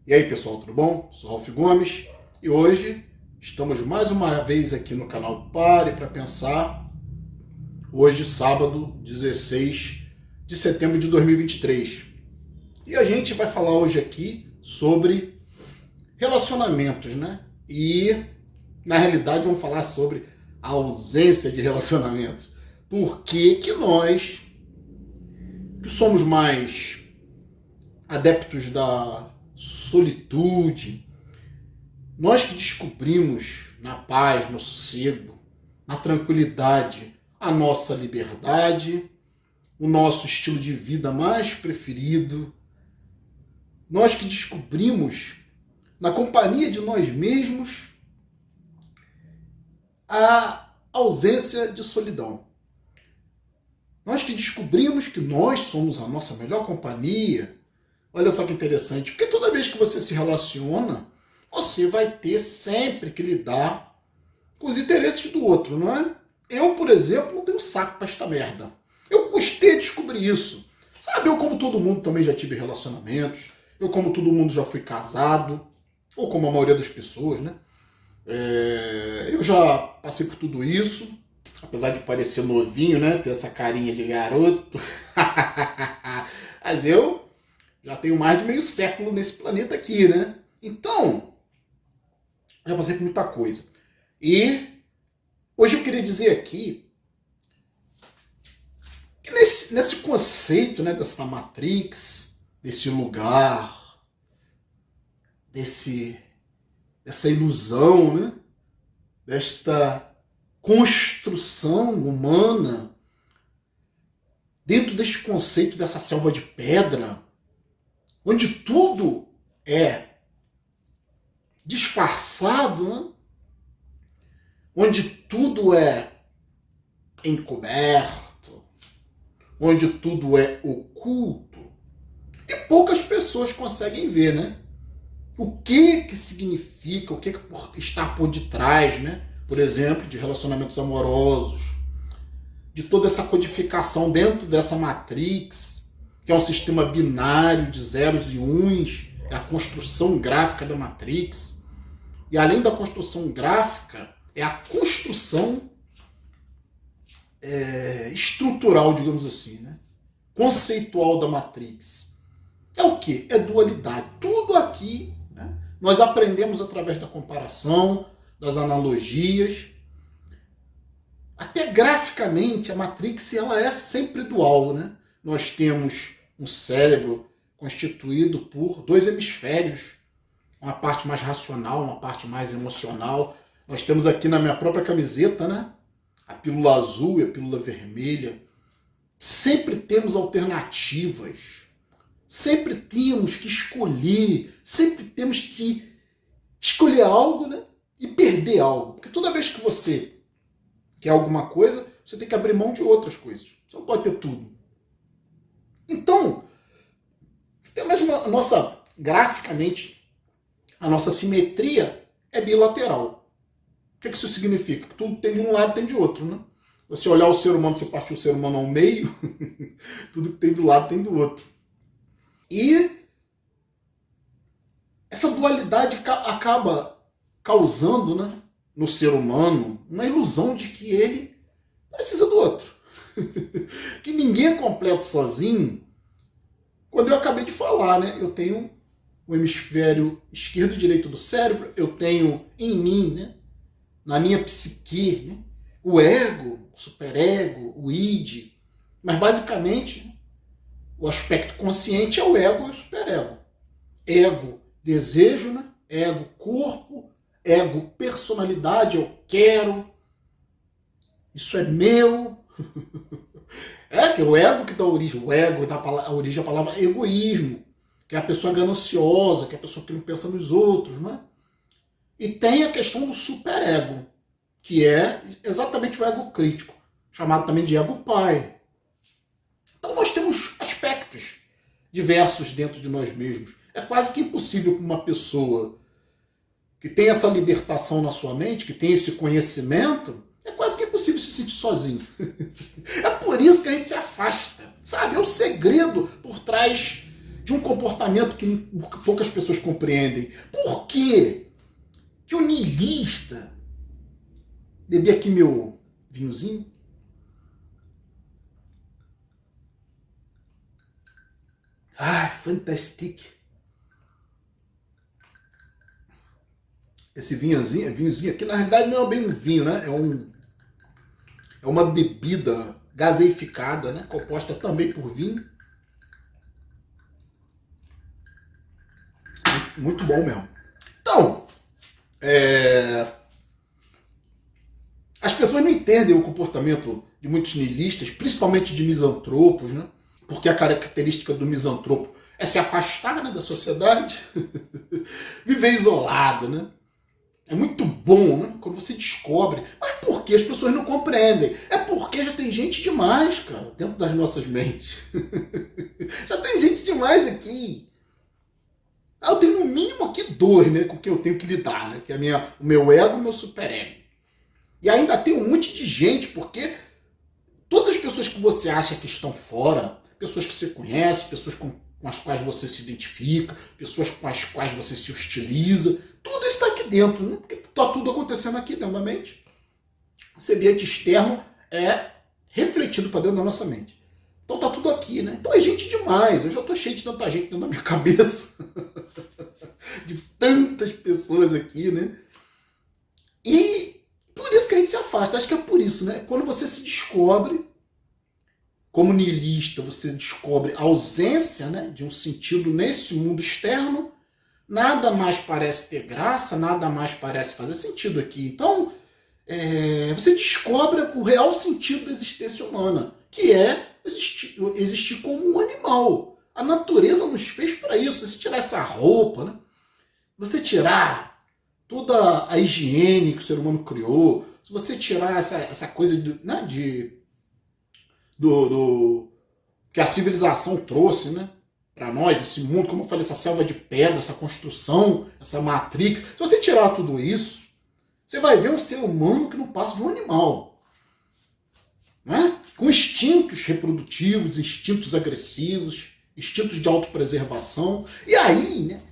E aí pessoal, tudo bom? Sou Ralf Gomes e hoje estamos mais uma vez aqui no canal Pare para Pensar. Hoje, sábado, 16 de setembro de 2023. E a gente vai falar hoje aqui sobre relacionamentos, né? E na realidade vamos falar sobre a ausência de relacionamentos. Por que que nós, que somos mais adeptos da solitude, nós que descobrimos na paz, no sossego, na tranquilidade, a nossa liberdade, o nosso estilo de vida mais preferido, nós que descobrimos na companhia de nós mesmos a ausência de solidão. Nós que descobrimos que nós somos a nossa melhor companhia. Olha só que interessante, porque toda vez que você se relaciona, você vai ter sempre que lidar com os interesses do outro, não é? Eu, por exemplo, não tenho saco para esta merda. Eu custei a descobrir isso. Sabe, eu como todo mundo também já tive relacionamentos, eu como todo mundo já fui casado, ou como a maioria das pessoas, né? Eu já passei por tudo isso, apesar de parecer novinho, né? Ter essa carinha de garoto. Mas eu já tenho mais de meio século nesse planeta aqui, né? Então, já passei por muita coisa. E hoje eu queria dizer aqui que nesse conceito, né, dessa Matrix, desse lugar, dessa ilusão, né, desta construção humana, dentro deste conceito dessa selva de pedra, onde tudo é disfarçado, né? Onde tudo é encoberto, onde tudo é oculto, e poucas pessoas conseguem ver, né? O que significa, o que está por detrás, né? Por exemplo, de relacionamentos amorosos, de toda essa codificação dentro dessa Matrix, que é um sistema binário de zeros e uns, é a construção gráfica da Matrix. E além da construção gráfica, é a construção estrutural, digamos assim, né? Conceitual da Matrix. É o quê? É dualidade. Tudo aqui, né, nós aprendemos através da comparação, das analogias. Até graficamente, a Matrix ela é sempre dual, né? Nós temos um cérebro constituído por dois hemisférios, uma parte mais racional, uma parte mais emocional. Nós temos aqui na minha própria camiseta, né, a pílula azul e a pílula vermelha. Sempre temos alternativas. Sempre temos que escolher. Sempre temos que escolher algo, né, e perder algo. Porque toda vez que você quer alguma coisa, você tem que abrir mão de outras coisas. Você não pode ter tudo. Então, até mesmo graficamente, a nossa simetria é bilateral. O que isso significa? Que tudo tem de um lado e tem de outro, né? Você olhar o ser humano, você partir o ser humano ao meio, tudo que tem do lado tem do outro. E essa dualidade acaba causando, né, no ser humano uma ilusão de que ele precisa do outro. Que ninguém é completo sozinho. Quando eu acabei de falar, né, eu tenho o hemisfério esquerdo e direito do cérebro, eu tenho em mim, né, na minha psique, né, o ego, o superego, o id, mas basicamente o aspecto consciente é o ego e o superego. Ego, desejo, né, ego, corpo, ego, personalidade, eu quero, isso é meu. Que é o ego que dá origem, o ego dá a origem à palavra egoísmo, que é a pessoa gananciosa, que é a pessoa que não pensa nos outros, não é? E tem a questão do superego, que é exatamente o ego crítico, chamado também de ego pai. Então nós temos aspectos diversos dentro de nós mesmos. É quase que impossível para uma pessoa que tem essa libertação na sua mente, que tem esse conhecimento, é quase que impossível se sentir sozinho. É por isso que a gente se afasta, sabe? É o segredo por trás de um comportamento que poucas pessoas compreendem. Por quê que o niilista... Bebi aqui meu vinhozinho. Ah, fantastic. Esse vinhozinho aqui, na realidade não é bem um vinho, né? É uma bebida gaseificada, né? Composta também por vinho. Muito bom mesmo. Então, as pessoas não entendem o comportamento de muitos niilistas, principalmente de misantropos, né? Porque a característica do misantropo é se afastar, né, da sociedade, viver isolado, né? É muito bom, né, quando você descobre. Mas por que as pessoas não compreendem? É porque já tem gente demais, cara, dentro das nossas mentes. Já tem gente demais aqui. Eu tenho no mínimo aqui dois, né, com quem eu tenho que lidar, né? Que é o meu ego e o meu superego. E ainda tem um monte de gente, porque todas as pessoas que você acha que estão fora, pessoas que você conhece, pessoas com as quais você se identifica, pessoas com as quais você se hostiliza, tudo isso está aqui dentro, né? Porque está tudo acontecendo aqui dentro da mente. Esse ambiente externo é refletido para dentro da nossa mente. Então tá tudo aqui, né? Então é gente demais. Eu já tô cheio de tanta gente dentro da minha cabeça. De tantas pessoas aqui, né? E por isso que a gente se afasta. Acho que é por isso, né? Quando você se descobre como niilista, você descobre a ausência, né, de um sentido nesse mundo externo, nada mais parece ter graça, nada mais parece fazer sentido aqui. Então, você descobre o real sentido da existência humana, que é existir como um animal. A natureza nos fez para isso. Se você tirar essa roupa, né, você tirar toda a higiene que o ser humano criou, se você tirar essa coisa que a civilização trouxe, né, para nós, esse mundo, como eu falei, essa selva de pedra, essa construção, essa matrix. Se você tirar tudo isso, você vai ver um ser humano que não passa de um animal, né? Com instintos reprodutivos, instintos agressivos, instintos de autopreservação. E aí, né,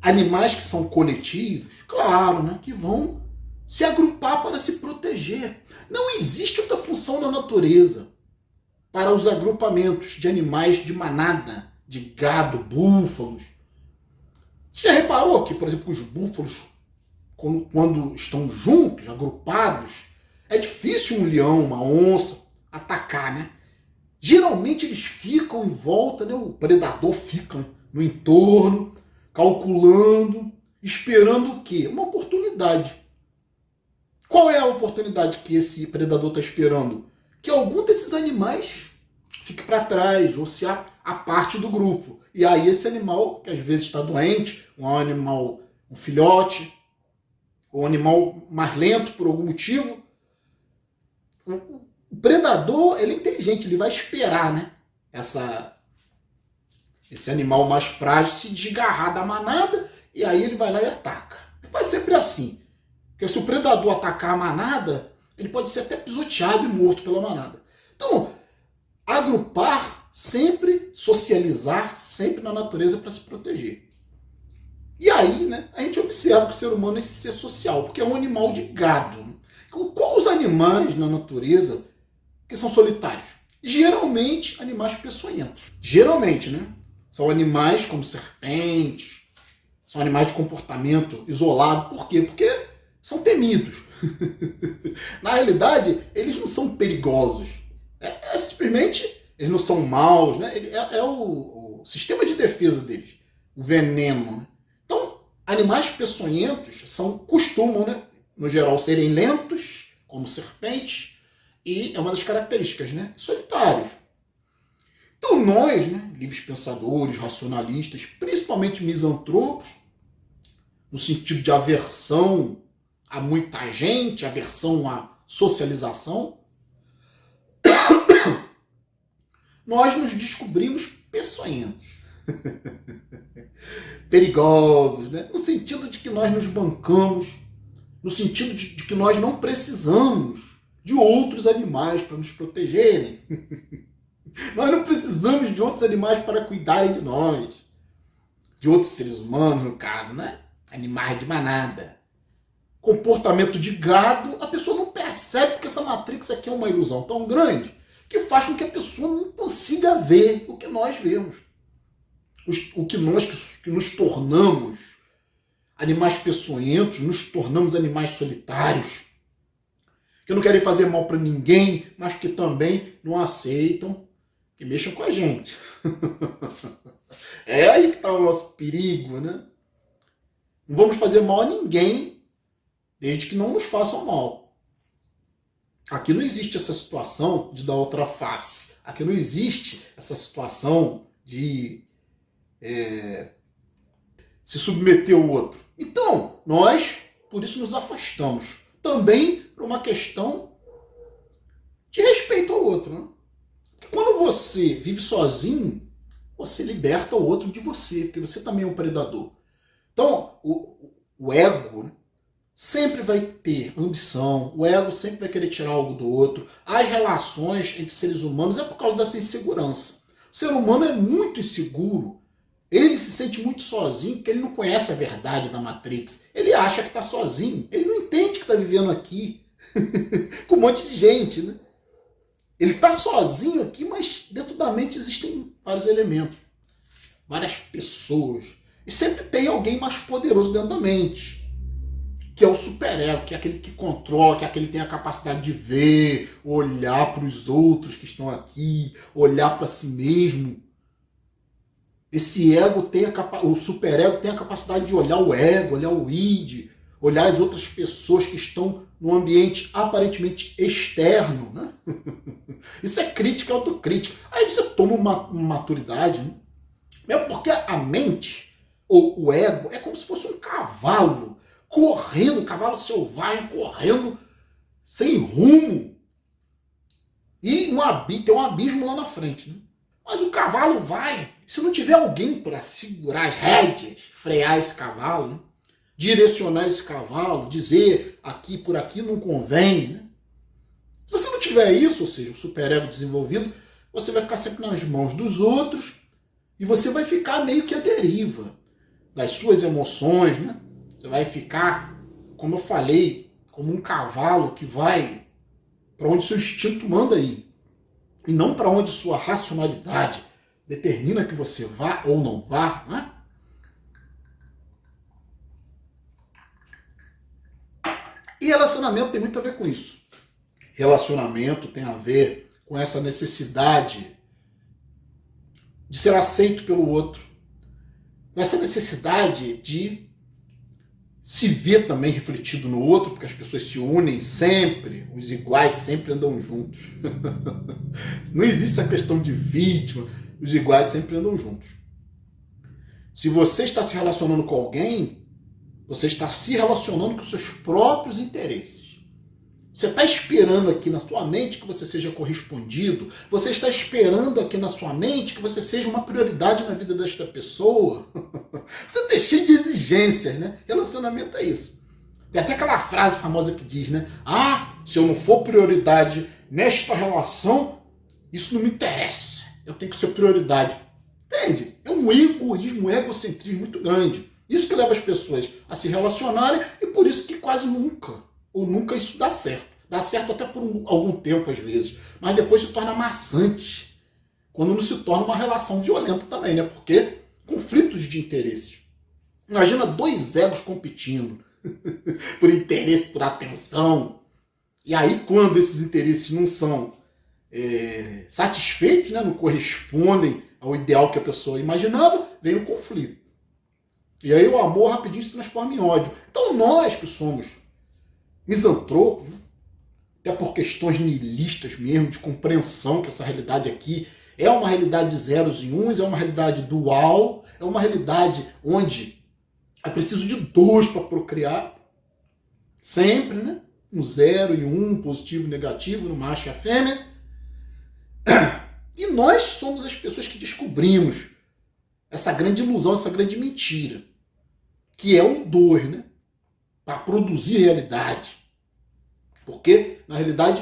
animais que são coletivos, claro, né, que vão se agrupar para se proteger. Não existe outra função na natureza para os agrupamentos de animais de manada, de gado, búfalos. Você já reparou que, por exemplo, os búfalos, quando estão juntos, agrupados, é difícil um leão, uma onça atacar, né? Geralmente eles ficam em volta, né? O predador fica no entorno, calculando, esperando o quê? Uma oportunidade. Qual é a oportunidade que esse predador está esperando? Que algum desses animais fique para trás, ou se a parte do grupo. E aí esse animal, que às vezes está doente, um filhote, ou um animal mais lento por algum motivo, o predador, ele é inteligente, ele vai esperar, né, esse animal mais frágil se desgarrar da manada, e aí ele vai lá e ataca. Vai sempre assim. Porque se o predador atacar a manada, ele pode ser até pisoteado e morto pela manada. Então, agrupar, sempre socializar, sempre na natureza para se proteger. E aí, né, a gente observa que o ser humano é esse ser social, porque é um animal de gado. Quais os animais na natureza que são solitários? Geralmente, animais peçonhentos. Geralmente, né? São animais como serpentes, são animais de comportamento isolado. Por quê? Porque são temidos. Na realidade, eles não são perigosos. Simplesmente, eles não são maus, né? É o sistema de defesa deles, o veneno. Né? Então, animais peçonhentos costumam, né, no geral, serem lentos, como serpentes, e é uma das características, né? Solitários. Então nós, né, livres pensadores, racionalistas, principalmente misantropos, no sentido de aversão a muita gente, aversão à socialização, nós nos descobrimos peçonhentos. Perigosos, né? No sentido de que nós nos bancamos, no sentido de que nós não precisamos de outros animais para nos protegerem. Nós não precisamos de outros animais para cuidarem de nós. De outros seres humanos, no caso, né? Animais de manada. Comportamento de gado, a pessoa não percebe porque essa Matrix aqui é uma ilusão tão grande que faz com que a pessoa não consiga ver o que nós vemos. O que nós que nos tornamos animais peçonhentos, nos tornamos animais solitários, que não querem fazer mal para ninguém, mas que também não aceitam que mexam com a gente. É aí que está o nosso perigo, né? Não vamos fazer mal a ninguém, desde que não nos façam mal. Aqui não existe essa situação de dar outra face. Aqui não existe essa situação de se submeter ao outro. Então, nós, por isso, nos afastamos. Também por uma questão de respeito ao outro. Né? Porque quando você vive sozinho, você liberta o outro de você, porque você também é um predador. Então, o ego, né, sempre vai ter ambição, o ego sempre vai querer tirar algo do outro. As relações entre seres humanos é por causa dessa insegurança. O ser humano é muito inseguro. Ele se sente muito sozinho porque ele não conhece a verdade da Matrix. Ele acha que está sozinho. Ele não entende que está vivendo aqui com um monte de gente. Né? Ele está sozinho aqui, mas dentro da mente existem vários elementos. Várias pessoas. E sempre tem alguém mais poderoso dentro da mente. Que é o superego, que é aquele que controla, que é aquele que tem a capacidade de ver, olhar para os outros que estão aqui, olhar para si mesmo. Esse ego tem o superego tem a capacidade de olhar o ego, olhar o id, olhar as outras pessoas que estão num ambiente aparentemente externo. Né? Isso é crítica e autocrítica. Aí você toma uma maturidade. Né? É porque a mente, ou o ego, é como se fosse um cavalo correndo, um cavalo selvagem correndo sem rumo. E tem um abismo lá na frente. Né? Mas o cavalo vai. Se não tiver alguém para segurar as rédeas, frear esse cavalo, né? Direcionar esse cavalo, dizer aqui por aqui não convém. Né? Se você não tiver isso, ou seja, o superego desenvolvido, você vai ficar sempre nas mãos dos outros e você vai ficar meio que à deriva das suas emoções. Né? Você vai ficar, como eu falei, como um cavalo que vai para onde seu instinto manda ir. E não para onde sua racionalidade determina que você vá ou não vá. Né? E relacionamento tem muito a ver com isso. Relacionamento tem a ver com essa necessidade de ser aceito pelo outro. Com essa necessidade de se ver também refletido no outro, porque as pessoas se unem sempre, os iguais sempre andam juntos. Não existe essa questão de vítima, os iguais sempre andam juntos. Se você está se relacionando com alguém, você está se relacionando com os seus próprios interesses. Você está esperando aqui na sua mente que você seja correspondido, você está esperando aqui na sua mente que você seja uma prioridade na vida desta pessoa. Você está cheio de exigências, né? Relacionamento é isso. Tem até aquela frase famosa que diz, né? Ah, se eu não for prioridade nesta relação, isso não me interessa. Eu tenho que ser prioridade. Entende? É um egoísmo, um egocentrismo muito grande. Isso que leva as pessoas a se relacionarem e por isso que quase nunca, ou nunca isso dá certo. Dá certo até por algum tempo às vezes, mas depois se torna maçante. Quando não se torna uma relação violenta também, né? Porque conflitos de interesses. Imagina dois egos competindo por interesse, por atenção. E aí quando esses interesses não são satisfeitos, né? Não correspondem ao ideal que a pessoa imaginava, vem o conflito. E aí o amor rapidinho se transforma em ódio. Então nós que somos misantropos, né? Até por questões nihilistas mesmo, de compreensão que essa realidade aqui é uma realidade de zeros e uns, é uma realidade dual, é uma realidade onde é preciso de dois para procriar, sempre, né? Um zero e um, positivo e negativo, no macho e a fêmea. E nós somos as pessoas que descobrimos essa grande ilusão, essa grande mentira, que é o dois, né? Para produzir realidade. Porque, na realidade,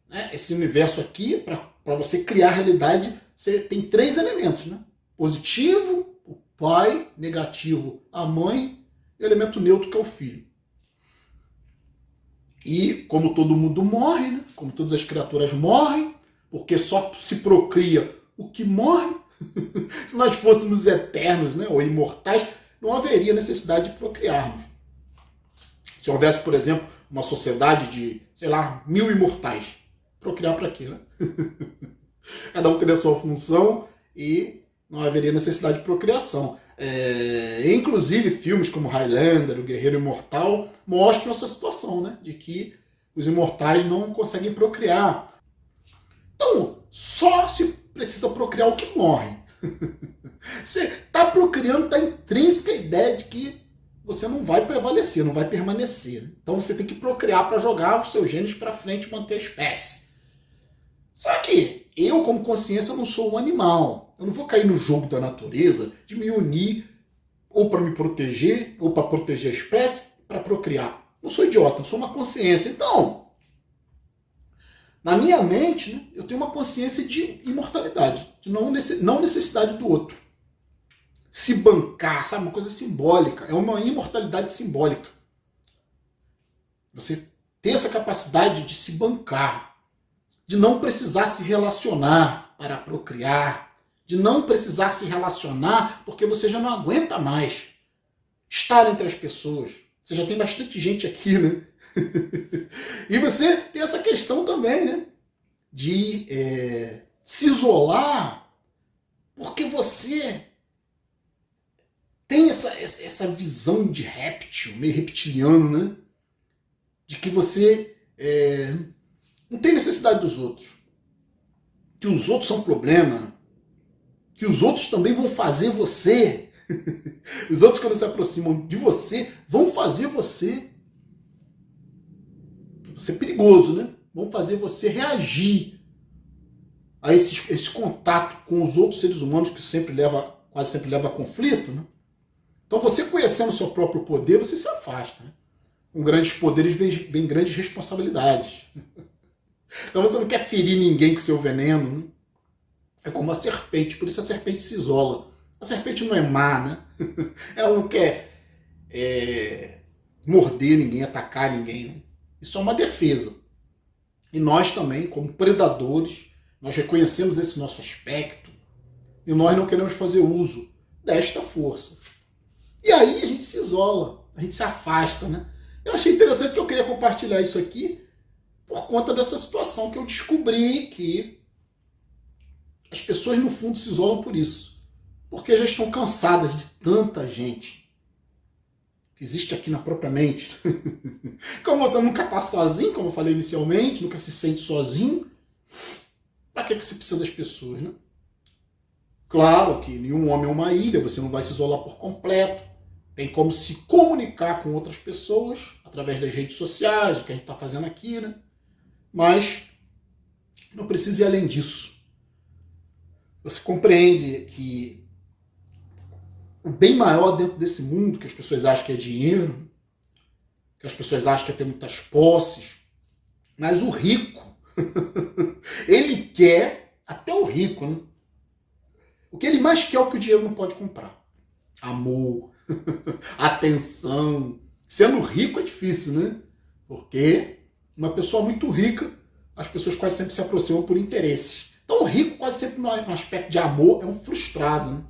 né, esse universo aqui, para para você criar a realidade, você tem 3 elementos, né? Positivo, o pai, negativo, a mãe, e elemento neutro, que é o filho. E como todo mundo morre, né? Como todas as criaturas morrem, porque só se procria o que morre, se nós fôssemos eternos, né, ou imortais, não haveria necessidade de procriarmos. Se houvesse, por exemplo, uma sociedade de, sei lá, 1000 imortais, procriar para quê, né? Cada um teria a sua função e não haveria necessidade de procriação. Inclusive, filmes como Highlander, O Guerreiro Imortal, mostram essa situação, né? De que os imortais não conseguem procriar. Então, só se precisa procriar o que morre. Você está procriando, está intrínseca a ideia de que você não vai prevalecer, não vai permanecer. Então você tem que procriar para jogar os seus genes para frente e manter a espécie. Só que eu, como consciência, não sou um animal. Eu não vou cair no jogo da natureza de me unir ou para me proteger, ou para proteger a espécie, para procriar. Não sou idiota, eu sou uma consciência. Então, na minha mente, né, eu tenho uma consciência de imortalidade, de não necessidade do outro. Se bancar, sabe, uma coisa simbólica, é uma imortalidade simbólica. Você ter essa capacidade de se bancar, de não precisar se relacionar para procriar, de não precisar se relacionar porque você já não aguenta mais estar entre as pessoas. Você já tem bastante gente aqui, né? E você tem essa questão também, né? De se isolar porque você tem essa visão de réptil, meio reptiliano, né? De que você não tem necessidade dos outros. Que os outros são problema. Que os outros também vão fazer você. Os outros, quando se aproximam de você, vão fazer você. Você é perigoso, né? Vão fazer você reagir a esse contato com os outros seres humanos que quase sempre leva a conflito, né? Então, você conhecendo o seu próprio poder, você se afasta, né? Com grandes poderes vem grandes responsabilidades. Então você não quer ferir ninguém com seu veneno, né? É como a serpente, por isso a serpente se isola. A serpente não é má, né? Ela não quer morder ninguém, atacar ninguém, né? Isso é uma defesa. E nós também, como predadores, nós reconhecemos esse nosso aspecto e nós não queremos fazer uso desta força. E aí a gente se isola, a gente se afasta, né? Eu achei interessante que eu queria compartilhar isso aqui por conta dessa situação que eu descobri que as pessoas no fundo se isolam por isso. Porque já estão cansadas de tanta gente que existe aqui na própria mente. Como você nunca está sozinho, como eu falei inicialmente, nunca se sente sozinho, para que você precisa das pessoas, né? Claro que nenhum homem é uma ilha, você não vai se isolar por completo. Tem como se comunicar com outras pessoas através das redes sociais, o que a gente está fazendo aqui, né? Mas não precisa ir além disso. Você compreende que o bem maior dentro desse mundo, que as pessoas acham que é dinheiro, que as pessoas acham que é ter muitas posses, mas o rico, ele quer, até o rico, né? O que ele mais quer é o que o dinheiro não pode comprar. Amor, atenção. Sendo rico é difícil, né? Porque uma pessoa muito rica, as pessoas quase sempre se aproximam por interesses. Então o rico quase sempre no aspecto de amor é um frustrado, né?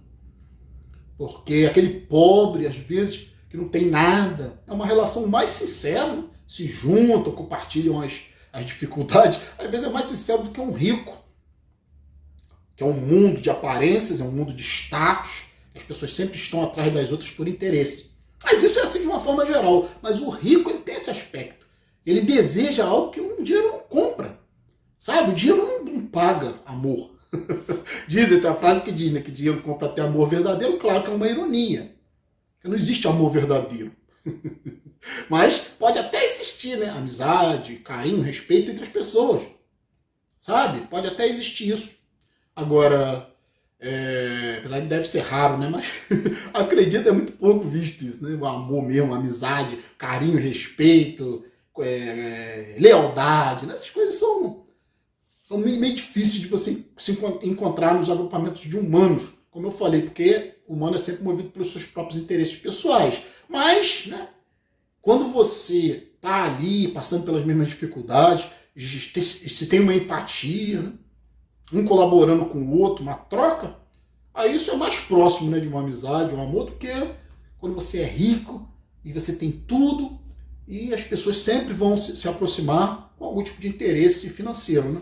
Porque aquele pobre, às vezes, que não tem nada, é uma relação mais sincera, né? Se juntam, compartilham as dificuldades, às vezes é mais sincero do que um rico, que é um mundo de aparências, é um mundo de status, as pessoas sempre estão atrás das outras por interesse. Mas isso é assim de uma forma geral. Mas o rico, ele tem esse aspecto. Ele deseja algo que o dinheiro não compra. Sabe? O dinheiro não paga amor. Dizem, tem a frase que diz, né, que dinheiro compra até amor verdadeiro. Claro que é uma ironia. Porque não existe amor verdadeiro. Mas pode até existir, né? Amizade, carinho, respeito entre as pessoas. Sabe? Pode até existir isso. Agora, apesar de deve ser raro, né? Mas acredito, é muito pouco visto isso, né? O amor mesmo, a amizade, carinho, respeito, lealdade, né? Essas coisas são meio difíceis de você se encontrar nos agrupamentos de humanos, como eu falei, porque o humano é sempre movido pelos seus próprios interesses pessoais. Mas, né, quando você está ali passando pelas mesmas dificuldades, se tem uma empatia, né, um colaborando com o outro, uma troca, aí isso é mais próximo, né, de uma amizade, um amor, do que quando você é rico e você tem tudo e as pessoas sempre vão se aproximar com algum tipo de interesse financeiro, né?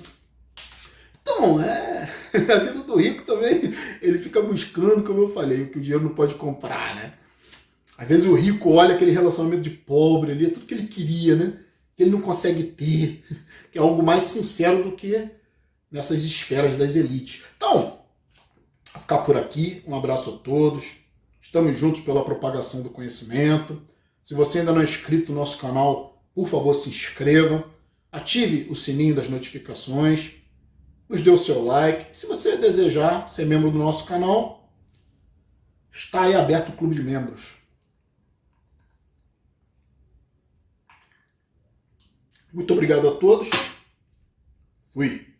Então, a vida do rico também, ele fica buscando, como eu falei, o que o dinheiro não pode comprar, né? Às vezes o rico olha aquele relacionamento de pobre ali, tudo que ele queria, né? Que ele não consegue ter, que é algo mais sincero do que nessas esferas das elites. Então, vou ficar por aqui. Um abraço a todos. Estamos juntos pela propagação do conhecimento. Se você ainda não é inscrito no nosso canal, por favor, se inscreva. Ative o sininho das notificações. Nos dê o seu like. Se você desejar ser membro do nosso canal, está aí aberto o clube de membros. Muito obrigado a todos. Fui.